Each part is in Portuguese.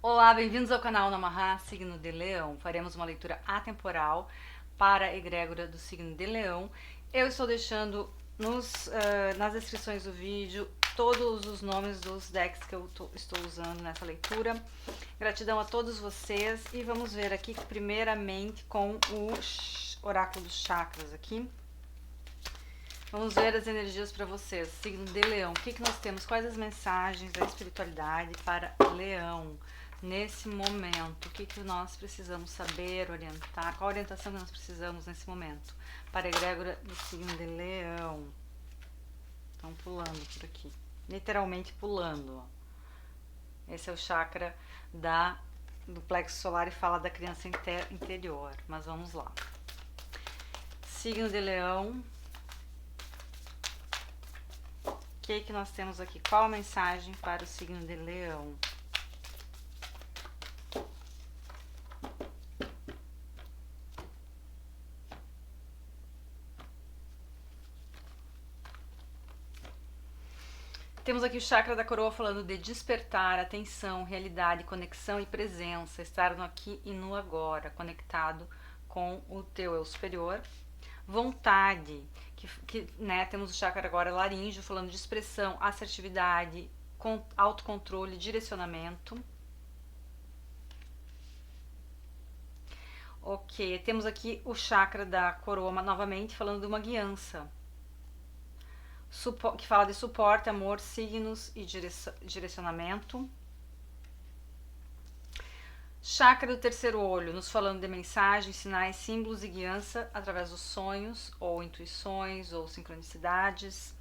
Olá, bem-vindos ao canal Namahá, signo de Leão. Faremos uma leitura atemporal para a egrégora do signo de Leão. Eu estou deixando nas descrições do vídeo todos os nomes dos decks que eu estou usando nessa leitura. Gratidão a todos vocês e vamos ver aqui primeiramente com o oráculo dos chakras aqui. Vamos ver as energias para vocês, signo de Leão. O que nós temos? Quais as mensagens da espiritualidade para Leão? Nesse momento, o que nós precisamos saber, orientar, qual a orientação que nós precisamos nesse momento para a egrégora do signo de Leão. Estão pulando por aqui, literalmente pulando. Esse é o chakra do plexo solar e fala da criança interior, mas vamos lá. Signo de Leão, o que nós temos aqui? Qual a mensagem para o signo de Leão? Temos aqui o chakra da coroa falando de despertar, atenção, realidade, conexão e presença, estar no aqui e no agora, conectado com o teu eu superior. Vontade, né, temos o chakra agora laríngeo falando de expressão, assertividade, autocontrole, direcionamento. Ok, temos aqui o chakra da coroa novamente falando de uma guiança, que fala de suporte, amor, signos e direcionamento. Chakra do terceiro olho, nos falando de mensagens, sinais, símbolos e guiança através dos sonhos, ou intuições, ou sincronicidades.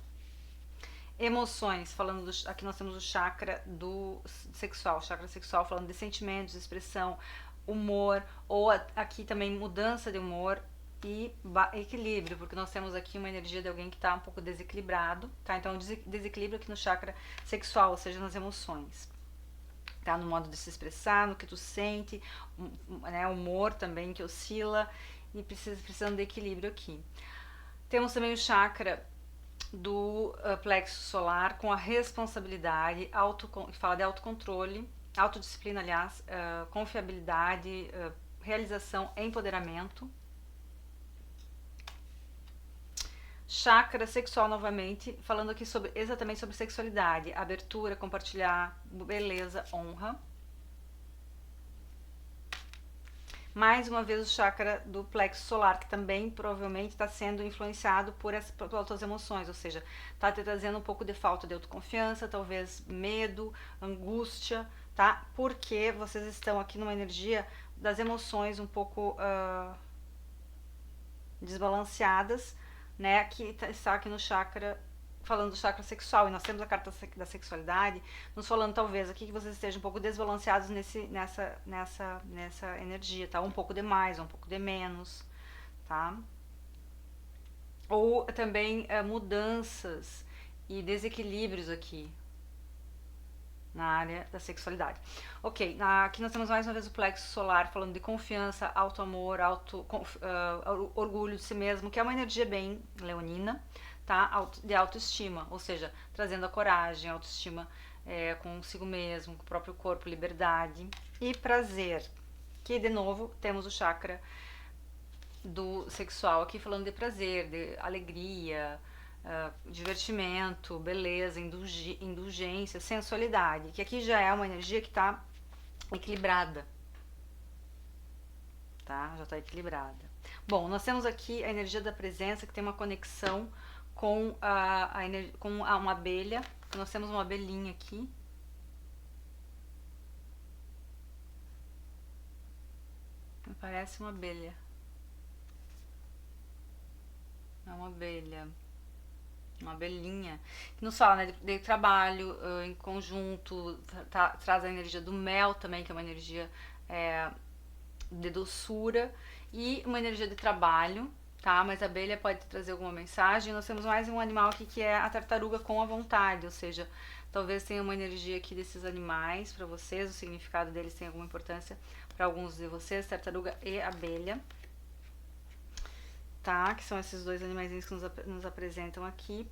Emoções, falando aqui nós temos o chakra do sexual, chakra sexual falando de sentimentos, expressão, humor, ou aqui também mudança de humor e equilíbrio, porque nós temos aqui uma energia de alguém que está um pouco desequilibrado, tá? Então, desequilíbrio aqui no chakra sexual, ou seja, nas emoções, tá? No modo de se expressar, no que tu sente, né? Humor também que oscila e precisando de equilíbrio aqui. Temos também o chakra do plexo solar com a responsabilidade, que fala de autocontrole, autodisciplina, aliás, confiabilidade, realização, empoderamento. Chakra sexual novamente, falando aqui exatamente sobre sexualidade, abertura, compartilhar, beleza, honra. Mais uma vez o chakra do plexo solar, que também provavelmente está sendo influenciado pelas tuas emoções, ou seja, está te trazendo um pouco de falta de autoconfiança, talvez medo, angústia, tá? Porque vocês estão aqui numa energia das emoções um pouco desbalanceadas, né, que está aqui no chakra, falando do chakra sexual, e nós temos a carta da sexualidade, nos falando talvez aqui que vocês estejam um pouco desbalanceados nessa energia, tá? Um pouco de mais, um pouco de menos, tá? Ou também mudanças e desequilíbrios aqui na área da sexualidade. Ok, aqui nós temos mais uma vez o plexo solar falando de confiança, auto-amor, orgulho de si mesmo, que é uma energia bem leonina, tá? De autoestima, ou seja, trazendo a coragem, autoestima consigo mesmo, com o próprio corpo, liberdade e prazer. Que de novo temos o chakra do sexual aqui falando de prazer, de alegria, divertimento, beleza, indulgência, sensualidade, que aqui já é uma energia que está equilibrada, tá? Já está equilibrada. Bom, nós temos aqui a energia da presença que tem uma conexão com uma abelha. Nós temos uma abelhinha aqui. Me parece uma abelha. É uma abelha. Uma abelhinha, que nos fala, né, de trabalho em conjunto, traz a energia do mel também, que é uma energia de doçura, e uma energia de trabalho, tá? Mas a abelha pode trazer alguma mensagem. Nós temos mais um animal aqui que é a tartaruga com a vontade, ou seja, talvez tenha uma energia aqui desses animais para vocês, o significado deles tem alguma importância para alguns de vocês, tartaruga e abelha. Tá? Que são esses dois animaizinhos que nos apresentam aqui.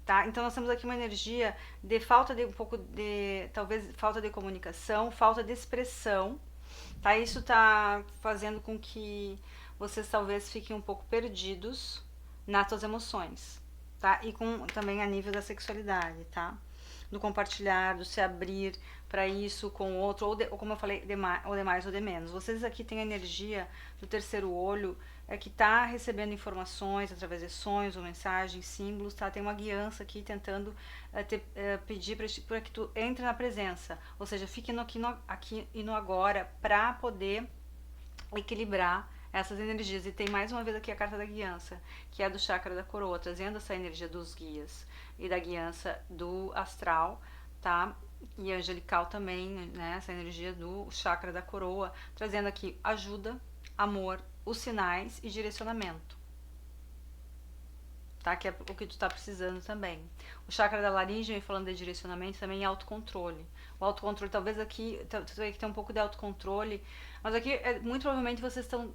tá? Então nós temos aqui uma energia de falta de um pouco de, talvez falta de comunicação, falta de expressão, tá? Isso tá fazendo com que vocês talvez fiquem um pouco perdidos nas suas emoções, tá? E com também a nível da sexualidade, tá? Do compartilhar, do se abrir para isso com o outro, ou como eu falei, ou de mais ou de menos. Vocês aqui têm a energia do terceiro olho, que tá recebendo informações através de sonhos ou mensagens, símbolos, tá? Tem uma guiança aqui tentando pedir para que tu entre na presença, ou seja, fique aqui e no agora para poder equilibrar essas energias. E tem mais uma vez aqui a carta da guiança, que é do chakra da coroa, trazendo essa energia dos guias e da guiança do astral, tá? E angelical também, né? Essa energia do chakra da coroa, trazendo aqui ajuda, amor, os sinais e direcionamento, tá? Que é o que tu tá precisando também. O chakra da laringe, falando de direcionamento, também é autocontrole. O autocontrole, talvez aqui, tu vai ter um pouco de autocontrole, mas aqui, muito provavelmente, vocês estão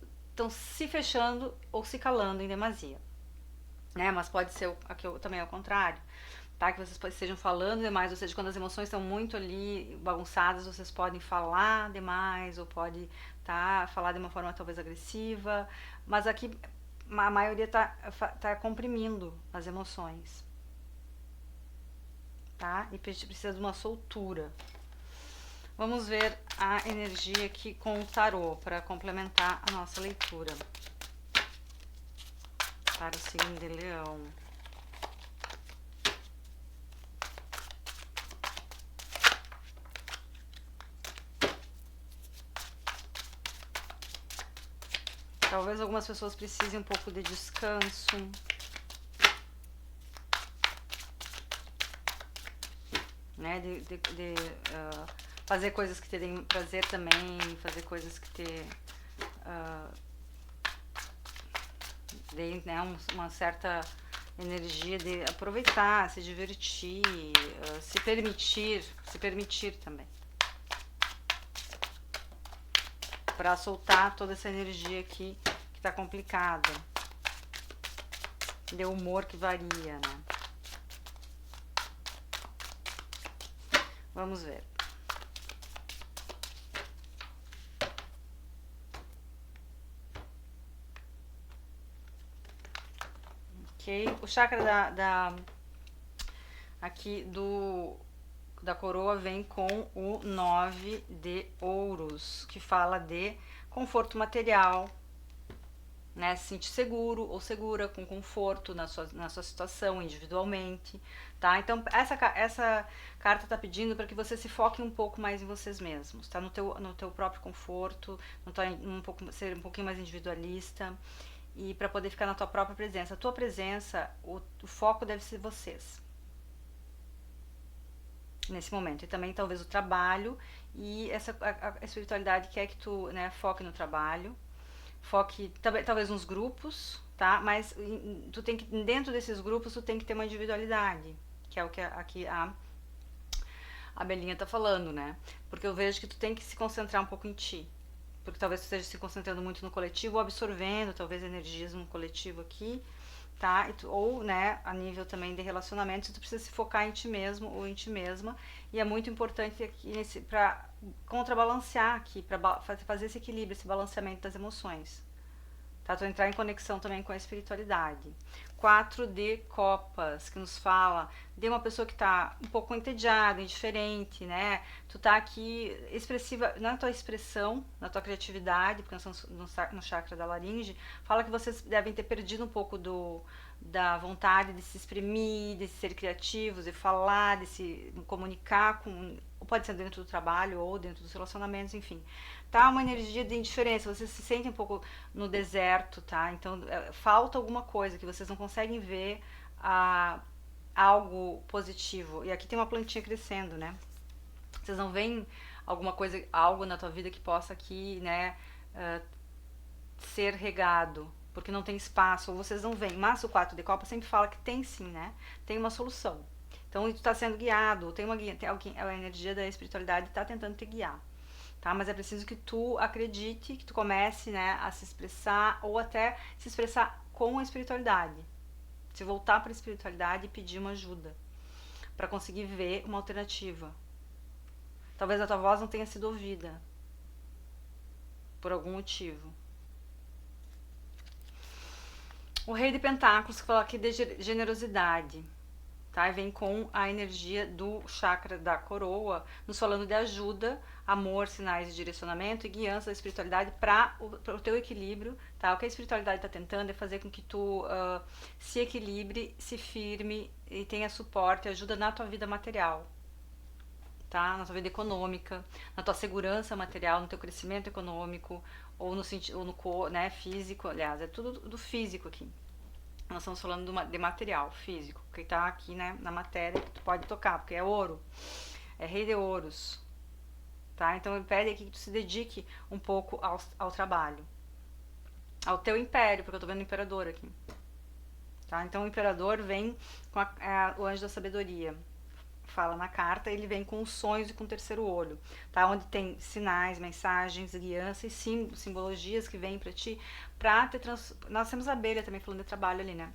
se fechando ou se calando em demasia, né? Mas pode ser aqui também ao contrário, tá? Que vocês estejam falando demais, ou seja, quando as emoções estão muito ali bagunçadas, vocês podem falar demais, ou pode falar de uma forma talvez agressiva, mas aqui a maioria tá comprimindo as emoções, tá? E precisa de uma soltura. Vamos ver a energia aqui com o tarô para complementar a nossa leitura para o signo de Leão. Talvez algumas pessoas precisem um pouco de descanso. Né? De fazer coisas que te deem prazer também, fazer coisas que te deem, né, uma certa energia de aproveitar, se divertir, se permitir também. Para soltar toda essa energia aqui que tá complicada. De humor que varia, né? Vamos ver. Ok, o chakra aqui da coroa vem com o 9 de ouros, que fala de conforto material, né? Se sentir seguro ou segura, com conforto na sua situação, individualmente, tá? Então, essa carta tá pedindo para que você se foque um pouco mais em vocês mesmos, tá? No teu próprio conforto, ser um pouquinho mais individualista, e para poder ficar na tua própria presença. A tua presença, o foco deve ser vocês nesse momento, e também talvez o trabalho, e a espiritualidade quer que tu, né, foque no trabalho, foque talvez nos grupos, tá? Mas tu tem que, dentro desses grupos, tu tem que ter uma individualidade, que é o que aqui a Belinha tá falando, né? Porque eu vejo que tu tem que se concentrar um pouco em ti, porque talvez tu esteja se concentrando muito no coletivo, ou absorvendo talvez energias no coletivo aqui, tá? Ou, né, a nível também de relacionamento, tu precisa se focar em ti mesmo ou em ti mesma, e é muito importante aqui para contrabalancear aqui, para fazer esse equilíbrio, esse balanceamento das emoções, tá? Tu entrar em conexão também com a espiritualidade. 4 de copas, que nos fala de uma pessoa que tá um pouco entediada, indiferente, né? Tu tá aqui expressiva na tua expressão, na tua criatividade, porque nós estamos no chakra da laringe, fala que vocês devem ter perdido um pouco da vontade de se exprimir, de ser criativos, de falar, de se comunicar com, pode ser dentro do trabalho ou dentro dos relacionamentos, enfim. Tá uma energia de indiferença, vocês se sentem um pouco no deserto, tá? Então, falta alguma coisa que vocês não conseguem ver algo positivo. E aqui tem uma plantinha crescendo, né? Vocês não veem alguma coisa, algo na tua vida que possa aqui, né, ser regado, porque não tem espaço, ou vocês não veem. Mas o 4 de copa sempre fala que tem sim, né? Tem uma solução. Então, tu tá sendo guiado, tem alguém, a energia da espiritualidade tá tentando te guiar. Tá? Mas é preciso que tu acredite, que tu comece, né, a se expressar, ou até se expressar com a espiritualidade, Se voltar para a espiritualidade e pedir uma ajuda, para conseguir ver uma alternativa. Talvez a tua voz não tenha sido ouvida, por algum motivo. O Rei de Pentáculos, que fala aqui de generosidade, tá? E vem com a energia do chakra da coroa, nos falando de ajuda, amor, sinais de direcionamento e guiança da espiritualidade para o teu equilíbrio, tá? O que a espiritualidade está tentando é fazer com que tu se equilibre, se firme e tenha suporte, ajuda na tua vida material, tá? Na tua vida econômica, na tua segurança material, no teu crescimento econômico, ou no sentido, ou no né, físico, aliás, é tudo do físico aqui. Nós estamos falando de material físico, que está aqui, né, na matéria, que tu pode tocar, porque é ouro, é rei de ouros, tá? Então ele pede aqui que tu se dedique um pouco ao trabalho, ao teu império, porque eu tô vendo o imperador aqui, tá? Então o imperador vem com o anjo da sabedoria, fala na carta, ele vem com os sonhos e com o terceiro olho, tá? Onde tem sinais, mensagens, guiança e simbologias que vêm pra ti, pra ter Nós temos a abelha também falando de trabalho ali, né?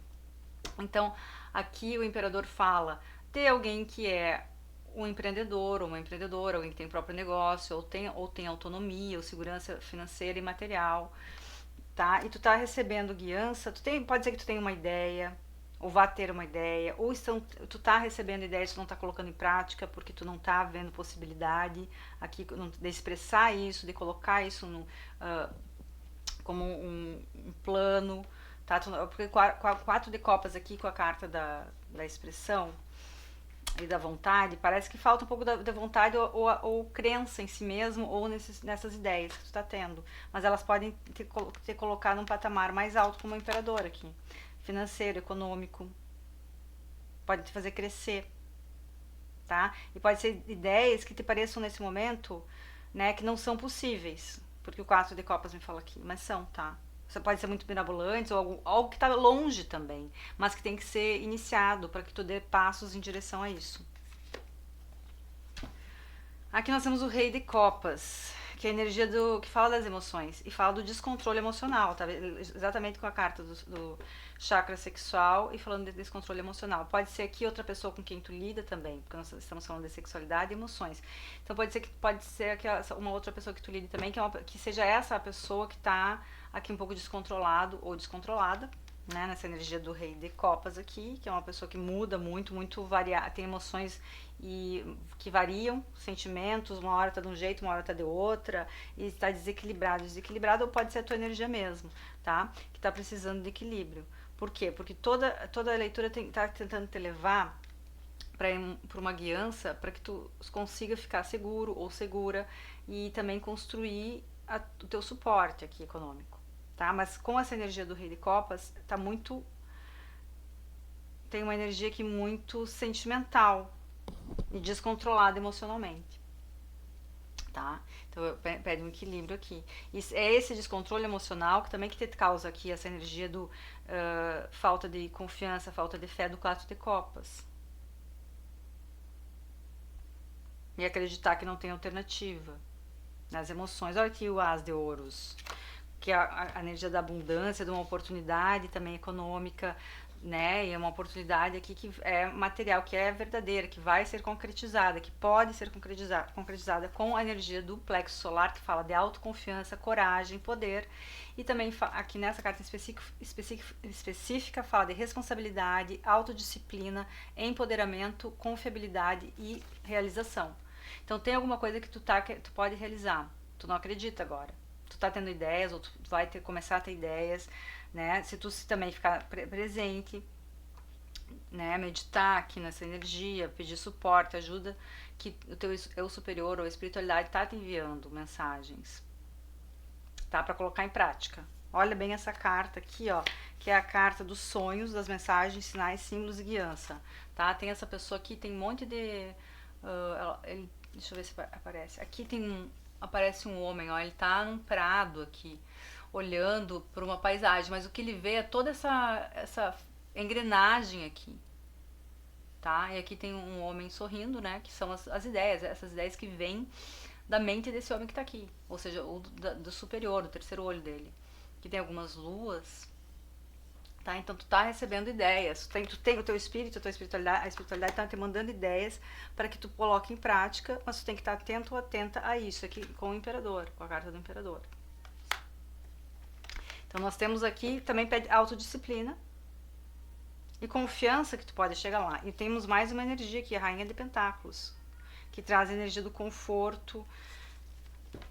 Então, aqui o imperador fala de alguém que é um empreendedor ou uma empreendedora, alguém que tem o próprio negócio, ou tem autonomia, ou segurança financeira e material, tá? E tu tá recebendo guiança, pode ser que tu tenha uma ideia, ou vá ter uma ideia, ou tu tá recebendo ideias que tu não tá colocando em prática porque tu não tá vendo possibilidade aqui de expressar isso, de colocar isso como um plano, tá? Porque 4 de copas aqui com a carta da expressão e da vontade, parece que falta um pouco da vontade ou crença em si mesmo ou nessas ideias que tu tá tendo, mas elas podem te colocar num patamar mais alto como imperador aqui. Financeiro, econômico, pode te fazer crescer, tá? E pode ser ideias que te pareçam nesse momento, né, que não são possíveis, porque o 4 de copas me fala aqui, mas são, tá? Você pode ser muito mirabolante ou algo que tá longe também, mas que tem que ser iniciado para que tu dê passos em direção a isso. Aqui nós temos o Rei de Copas, que é a energia que fala das emoções e fala do descontrole emocional, tá? Exatamente com a carta do chakra sexual e falando de descontrole emocional. Pode ser aqui outra pessoa com quem tu lida também, porque nós estamos falando de sexualidade e emoções. Então pode ser aqui uma outra pessoa que tu lide também, que seja essa a pessoa que tá aqui um pouco descontrolado ou descontrolada, né, nessa energia do Rei de Copas aqui, que é uma pessoa que muda muito variada, tem emoções que variam, sentimentos, uma hora tá de um jeito, uma hora tá de outra, e está desequilibrado, ou pode ser a tua energia mesmo, tá? Que tá precisando de equilíbrio. Por quê? Porque toda a leitura tá tentando te levar para uma guiança, para que tu consiga ficar seguro ou segura e também construir o teu suporte aqui econômico, tá? Mas com essa energia do Rei de Copas, tem uma energia aqui muito sentimental e descontrolada emocionalmente, tá? Então pede um equilíbrio aqui. É esse descontrole emocional que também que te causa aqui essa energia do falta de confiança, falta de fé do 4 de copas. E acreditar que não tem alternativa nas emoções. Olha aqui o As de Ouros, que é a energia da abundância, de uma oportunidade também econômica, né? E é uma oportunidade aqui que é material, que é verdadeira, que vai ser concretizada, que pode ser concretizada com a energia do plexo solar, que fala de autoconfiança, coragem, poder. E também aqui nessa carta específica fala de responsabilidade, autodisciplina, empoderamento, confiabilidade e realização. Então tem alguma coisa que tu pode realizar. Tu não acredita agora. Tu tá tendo ideias, ou tu vai começar a ter ideias, né? Se tu também ficar presente, né? Meditar aqui nessa energia, pedir suporte, ajuda, que o teu eu superior ou a espiritualidade tá te enviando mensagens, tá? Pra colocar em prática. Olha bem essa carta aqui, ó, que é a carta dos sonhos, das mensagens, sinais, símbolos e guiança, tá? Tem essa pessoa aqui, tem um monte de... deixa eu ver se aparece. Aqui aparece um homem, ó, ele tá num prado aqui, olhando por uma paisagem, mas o que ele vê é toda essa engrenagem aqui, tá? E aqui tem um homem sorrindo, né, que são as ideias, essas ideias que vêm da mente desse homem que tá aqui, ou seja, do superior, do terceiro olho dele. Aqui tem algumas luas, tá? Então tu tá recebendo ideias, tu tem o teu espírito, a tua espiritualidade, a espiritualidade tá te mandando ideias para que tu coloque em prática, mas tu tem que estar atento ou atenta a isso aqui com o imperador, com a carta do imperador. Então nós temos aqui, também pede autodisciplina e confiança que tu pode chegar lá. E temos mais uma energia aqui, a Rainha de Pentáculos, que traz a energia do conforto,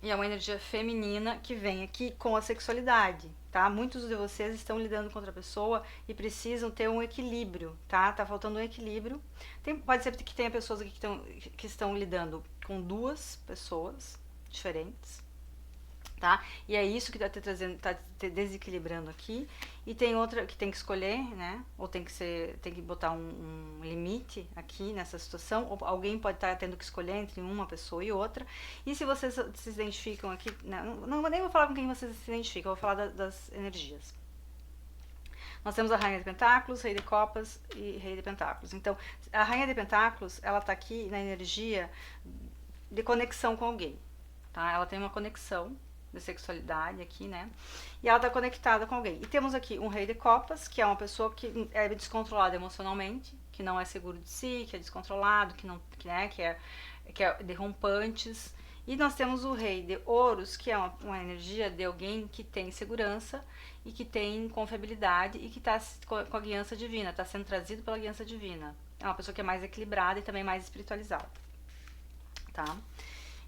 e é uma energia feminina que vem aqui com a sexualidade, tá? Muitos de vocês estão lidando com outra pessoa e precisam ter um equilíbrio, tá? Tá faltando um equilíbrio. Pode ser que tenha pessoas aqui que estão lidando com duas pessoas diferentes, tá? E é isso que tá te trazendo, tá te desequilibrando aqui. E tem outra que tem que escolher, né? Ou tem que botar um limite aqui nessa situação. Ou alguém pode estar tendo que escolher entre uma pessoa e outra. E se vocês se identificam aqui, não nem vou falar com quem vocês se identificam, eu vou falar das energias. Nós temos a Rainha de Pentáculos, Rei de Copas e Rei de Pentáculos. Então, a Rainha de Pentáculos, ela tá aqui na energia de conexão com alguém, tá? Ela tem uma conexão de sexualidade aqui, né? E ela tá conectada com alguém. E temos aqui um Rei de Copas, que é uma pessoa que é descontrolada emocionalmente, que não é seguro de si, que é descontrolado, que é de rompantes. E nós temos o Rei de Ouros, que é uma energia de alguém que tem segurança e que tem confiabilidade e que tá com a guiança divina, tá sendo trazido pela guiança divina. É uma pessoa que é mais equilibrada e também mais espiritualizada, tá?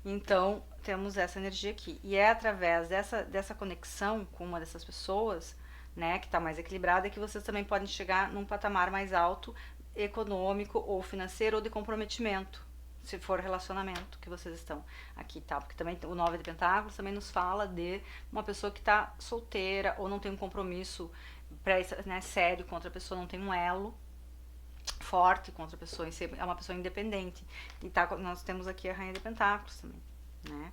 Então, temos essa energia aqui. E é através dessa conexão com uma dessas pessoas, né, que está mais equilibrada, que vocês também podem chegar num patamar mais alto, econômico ou financeiro ou de comprometimento, se for relacionamento que vocês estão aqui, tá? Porque também o 9 de Pentáculos também nos fala de uma pessoa que está solteira ou não tem um compromisso né, sério com outra pessoa, não tem um elo forte contra a pessoa, é uma pessoa independente. E nós temos aqui a Rainha de Pentáculos também, né?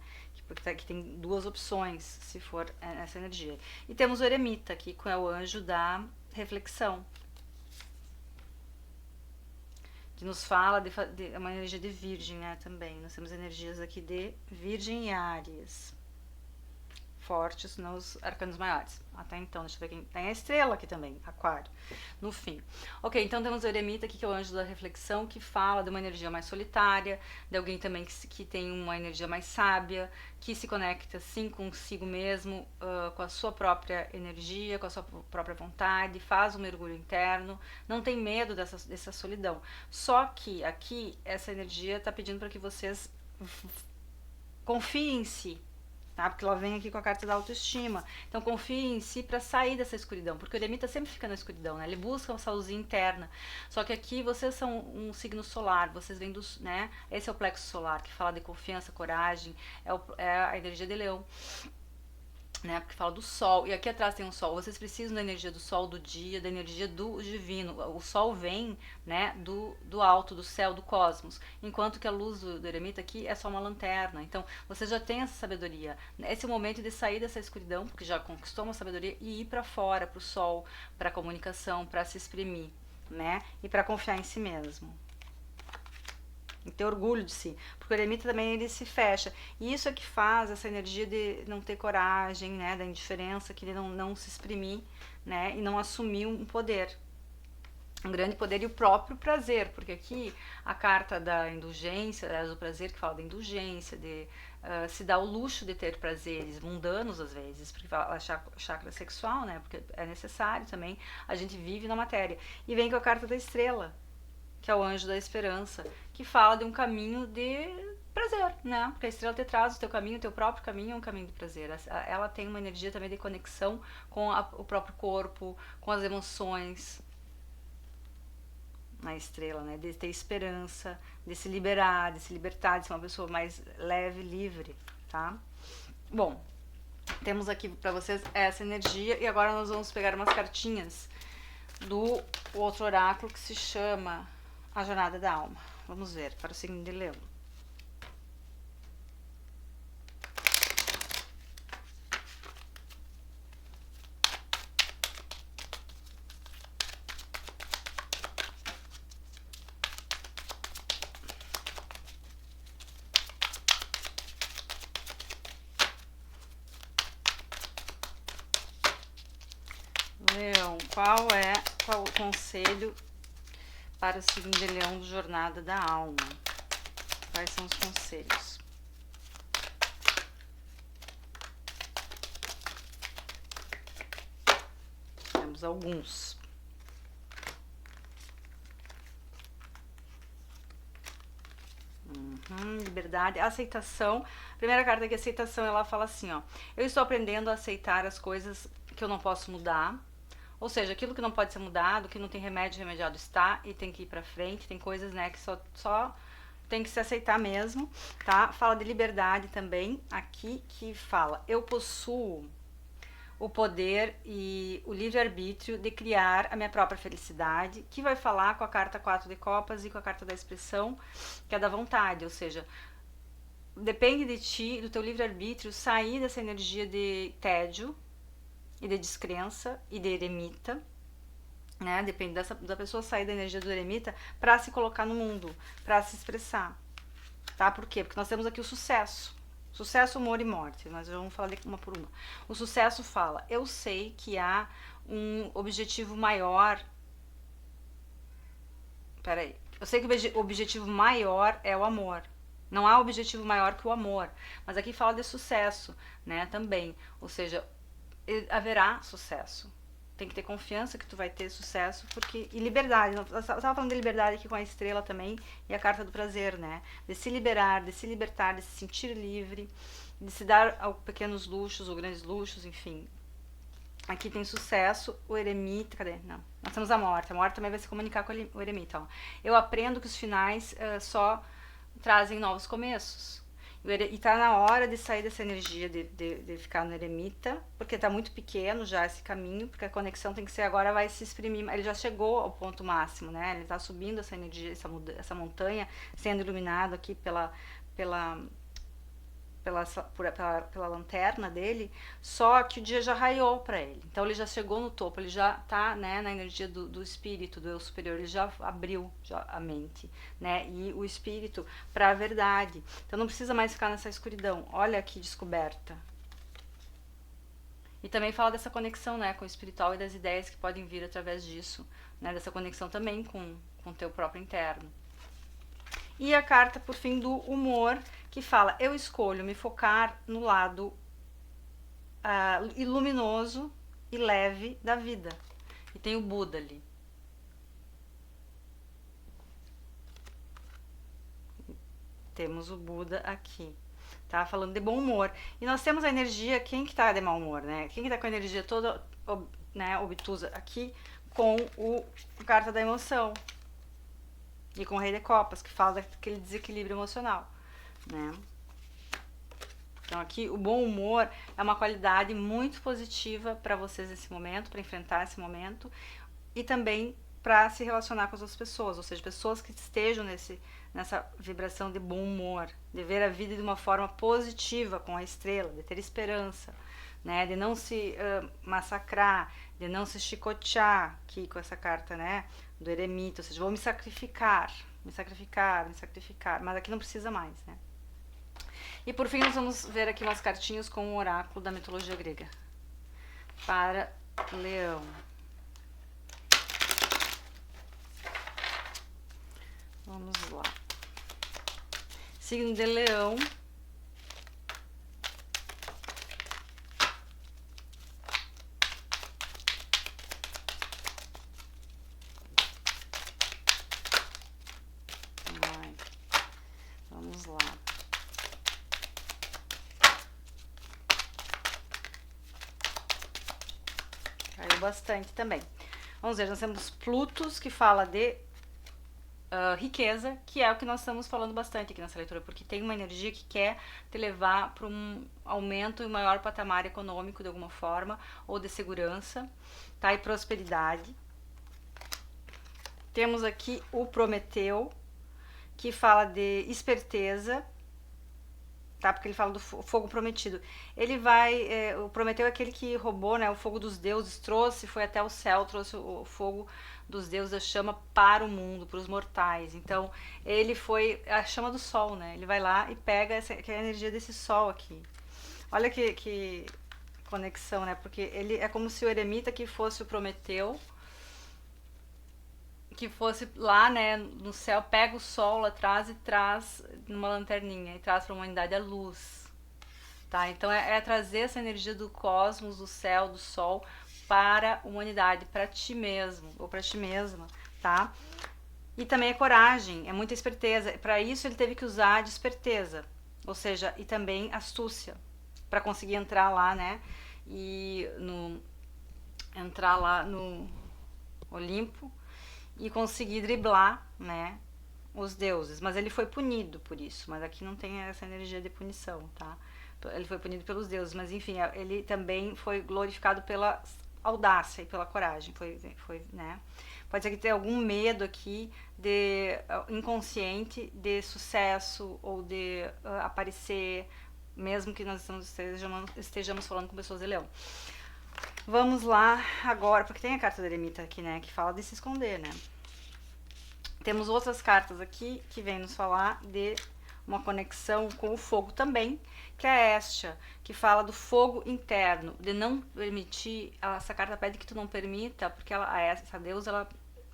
Que tem duas opções, se for essa energia. E temos o Eremita aqui, que é o anjo da reflexão, que nos fala de uma energia de Virgem, né? Também nós temos energias aqui de Virgem e Áries fortes nos arcanos maiores. Até então, deixa eu ver quem tem a estrela aqui também, Aquário, no fim. Ok, então temos o Eremita aqui, que é o anjo da reflexão, que fala de uma energia mais solitária, de alguém também que tem uma energia mais sábia, que se conecta sim consigo mesmo, com a sua própria energia, com a sua própria vontade, faz um mergulho interno, não tem medo dessa solidão. Só que aqui, essa energia está pedindo para que vocês confiem em si, tá? Porque ela vem aqui com a carta da autoestima. Então confie em si para sair dessa escuridão, porque o eremita sempre fica na escuridão, né? Ele busca uma saúde interna. Só que aqui vocês são um signo solar, vocês vêm dos, né? Esse é o plexo solar, que fala de confiança, coragem, é a energia de Leão, né, porque fala do sol, e aqui atrás tem um sol. Vocês precisam da energia do sol, do dia, da energia do divino. O sol vem, né, do alto, do céu, do cosmos, enquanto que a luz do eremita aqui é só uma lanterna. Então você já tem essa sabedoria. Esse é o momento de sair dessa escuridão, porque já conquistou uma sabedoria, e ir para fora, para o sol, para a comunicação, para se exprimir, né, e para confiar em si mesmo e ter orgulho de si, porque o eremita também ele se fecha, e isso é que faz essa energia de não ter coragem, né, da indiferença, que ele não se exprimir, né, e não assumir um poder, um grande poder e o próprio prazer, porque aqui a carta da indulgência, do prazer, que fala da indulgência, de se dar o luxo de ter prazeres mundanos às vezes, porque fala chakra sexual, né, porque é necessário também, a gente vive na matéria, e vem com a carta da estrela, que é o anjo da esperança, que fala de um caminho de prazer, né? Porque a estrela te traz o teu caminho, o teu próprio caminho é um caminho de prazer. Ela tem uma energia também de conexão com o próprio corpo, com as emoções na estrela, né? De ter esperança, de se liberar, de se libertar, de ser uma pessoa mais leve, livre, tá? Bom, temos aqui pra vocês essa energia, e agora nós vamos pegar umas cartinhas do outro oráculo que se chama A Jornada da Alma. Vamos ver, para o signo de Leão. Leão, qual o conselho para o signo de Leão do Jornada da Alma? Quais são os conselhos? Temos alguns. Liberdade, aceitação. Primeira carta aqui, aceitação, ela fala assim, ó. Eu estou aprendendo a aceitar as coisas que eu não posso mudar. Ou seja, aquilo que não pode ser mudado, que não tem remédio, remediado está e tem que ir pra frente. Tem coisas, né, que só tem que se aceitar mesmo, tá? Fala de liberdade também, aqui que fala, eu possuo o poder e o livre-arbítrio de criar a minha própria felicidade, que vai falar com a carta 4 de copas e com a carta da expressão, que é da vontade, ou seja, depende de ti, do teu livre-arbítrio, sair dessa energia de tédio e de descrença e de eremita, né? Depende da pessoa sair da energia do eremita para se colocar no mundo, para se expressar, tá? Por quê? Porque nós temos aqui o sucesso. Sucesso, humor e morte. Nós vamos falar de uma por uma. O sucesso fala, eu sei que há um objetivo maior. Peraí. Eu sei que o objetivo maior é o amor. Não há objetivo maior que o amor. Mas aqui fala de sucesso, né? Também. Ou seja, haverá sucesso. Tem que ter confiança que tu vai ter sucesso, porque... E liberdade, eu tava falando de liberdade aqui com a estrela também, e a carta do prazer, né? De se liberar, de se libertar, de se sentir livre, de se dar pequenos luxos ou grandes luxos, enfim. Aqui tem sucesso, o eremita, cadê? Não, nós temos a morte também vai se comunicar com o eremita, ó. Eu aprendo que os finais só trazem novos começos. E tá na hora de sair dessa energia de ficar no eremita, porque tá muito pequeno já esse caminho, porque a conexão tem que ser agora, vai se exprimir, ele já chegou ao ponto máximo, né? Ele tá subindo essa energia, essa montanha, sendo iluminado aqui pela lanterna dele, só que o dia já raiou para ele. Então ele já chegou no topo, ele já tá, né, na energia do espírito, do eu superior, ele já abriu a mente, né, e o espírito para a verdade. Então não precisa mais ficar nessa escuridão. Olha que descoberta. E também fala dessa conexão, né, com o espiritual e das ideias que podem vir através disso, né, dessa conexão também com o teu próprio interno. E a carta, por fim, do humor, que fala, eu escolho me focar no lado luminoso e leve da vida. E tem o Buda ali. Temos o Buda aqui, tá? Falando de bom humor. E nós temos a energia, quem que tá de mau humor, né? Quem que tá com a energia toda, né, obtusa aqui, com a carta da emoção. E com o Rei de Copas, que fala daquele desequilíbrio emocional, né? Então aqui o bom humor é uma qualidade muito positiva para vocês nesse momento, para enfrentar esse momento e também para se relacionar com as outras pessoas, ou seja, pessoas que estejam nessa vibração de bom humor, de ver a vida de uma forma positiva com a estrela, de ter esperança, né? De não se massacrar, de não se chicotear aqui com essa carta, né? Do eremita, ou seja, vou me sacrificar, mas aqui não precisa mais, né? E por fim nós vamos ver aqui umas cartinhas com o oráculo da mitologia grega para Leão. Vamos lá. Signo de Leão. Vamos lá. Caiu bastante também. Vamos ver, nós temos Plutos, que fala de riqueza, que é o que nós estamos falando bastante aqui nessa leitura, porque tem uma energia que quer te levar para um aumento e maior patamar econômico de alguma forma, ou de segurança, tá? E prosperidade. Temos aqui o Prometeu, que fala de esperteza, tá? Porque ele fala do fogo prometido. Ele vai, o Prometeu é aquele que roubou, né, o fogo dos deuses, foi até o céu, trouxe o fogo dos deuses, a chama para o mundo, para os mortais. Então, ele foi a chama do sol, né? Ele vai lá e pega que é a energia desse sol aqui. Olha que conexão, né? Porque ele é como se o eremita que fosse o Prometeu, que fosse lá, né, no céu, pega o sol lá atrás e traz numa lanterninha, e traz para a humanidade a luz, tá? Então é trazer essa energia do cosmos, do céu, do sol, para a humanidade, para ti mesmo, ou para ti mesma, tá? E também é coragem, é muita esperteza. Para isso ele teve que usar de esperteza, ou seja, e também astúcia, para conseguir entrar lá, né? E entrar lá no Olimpo e conseguir driblar, né? Os deuses. Mas ele foi punido por isso. Mas aqui não tem essa energia de punição, tá? Ele foi punido pelos deuses, mas enfim, ele também foi glorificado pela audácia e pela coragem. Foi, né? Pode ser que tenha algum medo aqui de inconsciente de sucesso ou de aparecer, mesmo que nós estejamos falando com pessoas de leão. Vamos lá agora, porque tem a carta do eremita aqui, né, que fala de se esconder, né? Temos outras cartas aqui que vêm nos falar de uma conexão com o fogo também, que é a Hestia, que fala do fogo interno, de não permitir, essa carta pede que tu não permita, porque essa deusa, ela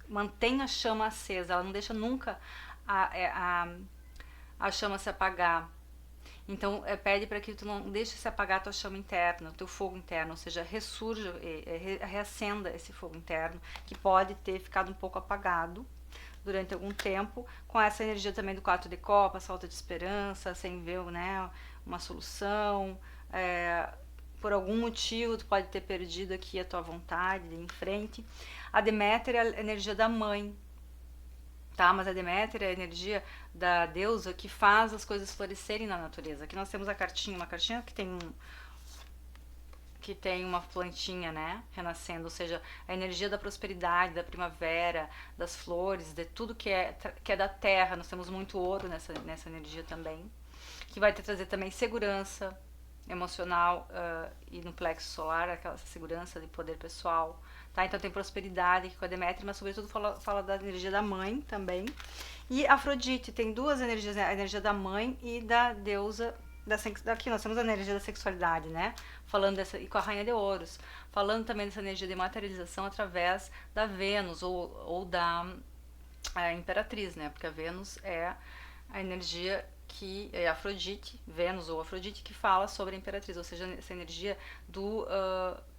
mantém a chama acesa, ela não deixa nunca a chama se apagar. Então, pede para que tu não deixe se apagar a tua chama interna, o teu fogo interno, ou seja, ressurja, reacenda esse fogo interno, que pode ter ficado um pouco apagado durante algum tempo, com essa energia também do 4 de copas, falta de esperança, sem ver, né, uma solução, por algum motivo tu pode ter perdido aqui a tua vontade de ir em frente. A Deméter é a energia da mãe, tá? Mas a Deméter é a energia da deusa que faz as coisas florescerem na natureza. Aqui nós temos uma cartinha que tem uma plantinha, né, renascendo, ou seja, a energia da prosperidade, da primavera, das flores, de tudo que é da terra. Nós temos muito ouro nessa energia também, que vai trazer também segurança emocional e no plexo solar, aquela segurança de poder pessoal, tá? Então tem prosperidade aqui com a Deméter, mas sobretudo fala da energia da mãe também. E Afrodite, tem duas energias, né? A energia da mãe e da deusa. Aqui nós temos a energia da sexualidade, né? Falando dessa, e com a Rainha de Ouros, falando também dessa energia de materialização através da Vênus ou da Imperatriz, né? Porque a Vênus é a energia que é Afrodite, Vênus ou Afrodite, que fala sobre a Imperatriz, ou seja, essa energia do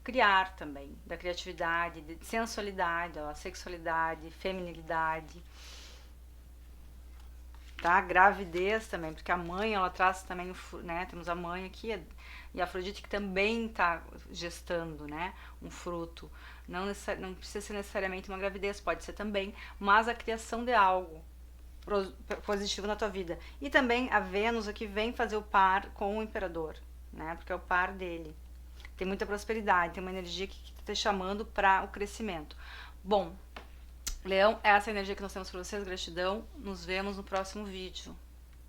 criar também, da criatividade, de sensualidade, ó, sexualidade, feminilidade, tá? Gravidez também, porque a mãe, ela traz também, né, temos a mãe aqui, e a Afrodite que também está gestando, né, um fruto. Não precisa ser necessariamente uma gravidez, pode ser também, mas a criação de algo positivo na tua vida. E também a Vênus aqui vem fazer o par com o Imperador, né, porque é o par dele. Tem muita prosperidade, tem uma energia que está te chamando para o crescimento. Bom, Leão, essa é a energia que nós temos para vocês, gratidão, nos vemos no próximo vídeo.